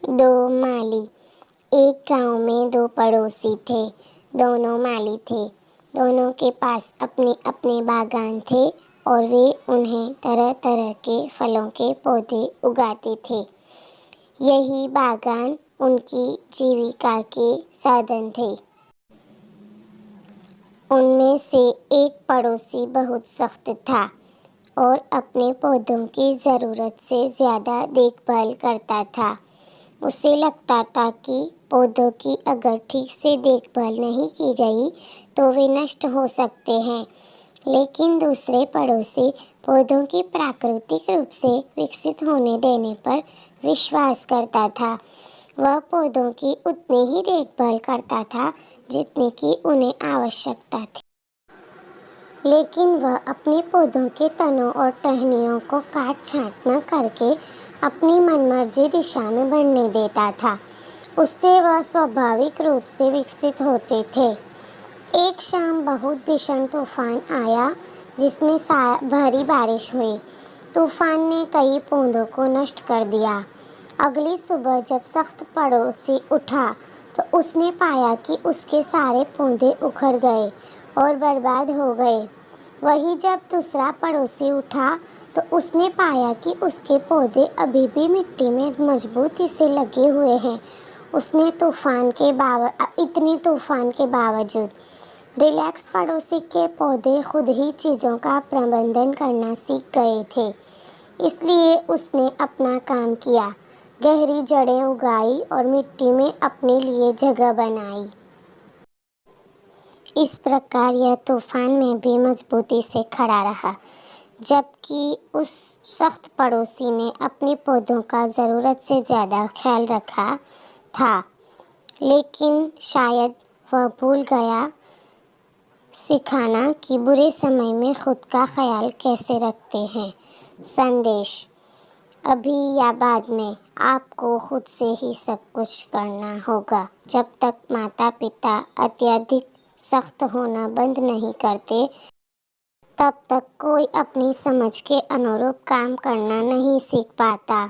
दो माली। एक गांव में दो पड़ोसी थे। दोनों माली थे। दोनों के पास अपने अपने बागान थे और वे उन्हें तरह तरह के फलों के पौधे उगाते थे। यही बागान उनकी जीविका के साधन थे। उनमें से एक पड़ोसी बहुत सख्त था और अपने पौधों की ज़रूरत से ज़्यादा देखभाल करता था। उसे लगता था कि पौधों की अगर ठीक से देखभाल नहीं की गई तो वे नष्ट हो सकते हैं। लेकिन दूसरे पड़ोसी पौधों की प्राकृतिक रूप से विकसित होने देने पर विश्वास करता था। वह पौधों की उतनी ही देखभाल करता था जितनी की उन्हें आवश्यकता थी। लेकिन वह अपने पौधों के तनों और टहनियों को काट छांट न करके अपनी मनमर्जी दिशा में बढ़ने देता था। उससे वह स्वाभाविक रूप से विकसित होते थे। एक शाम बहुत भीषण तूफान आया जिसमें भारी बारिश हुई। तूफान ने कई पौधों को नष्ट कर दिया। अगली सुबह जब सख्त पड़ोसी उठा तो उसने पाया कि उसके सारे पौधे उखड़ गए और बर्बाद हो गए। वही जब दूसरा पड़ोसी उठा तो उसने पाया कि उसके पौधे अभी भी मिट्टी में मजबूती से लगे हुए हैं। उसने इतने तूफान के बावजूद रिलैक्स पड़ोसी के पौधे खुद ही चीज़ों का प्रबंधन करना सीख गए थे। इसलिए उसने अपना काम किया, गहरी जड़ें उगाई और मिट्टी में अपने लिए जगह बनाई। इस प्रकार यह तूफान में भी मजबूती से खड़ा रहा, जबकि उस सख्त पड़ोसी ने अपने पौधों का ज़रूरत से ज़्यादा ख्याल रखा था। लेकिन शायद वह भूल गया सिखाना कि बुरे समय में खुद का ख्याल कैसे रखते हैं। संदेश: अभी या बाद में आपको खुद से ही सब कुछ करना होगा। जब तक माता पिता अत्यधिक सख्त होना बंद नहीं करते तब तक कोई अपनी समझ के अनुरूप काम करना नहीं सीख पाता।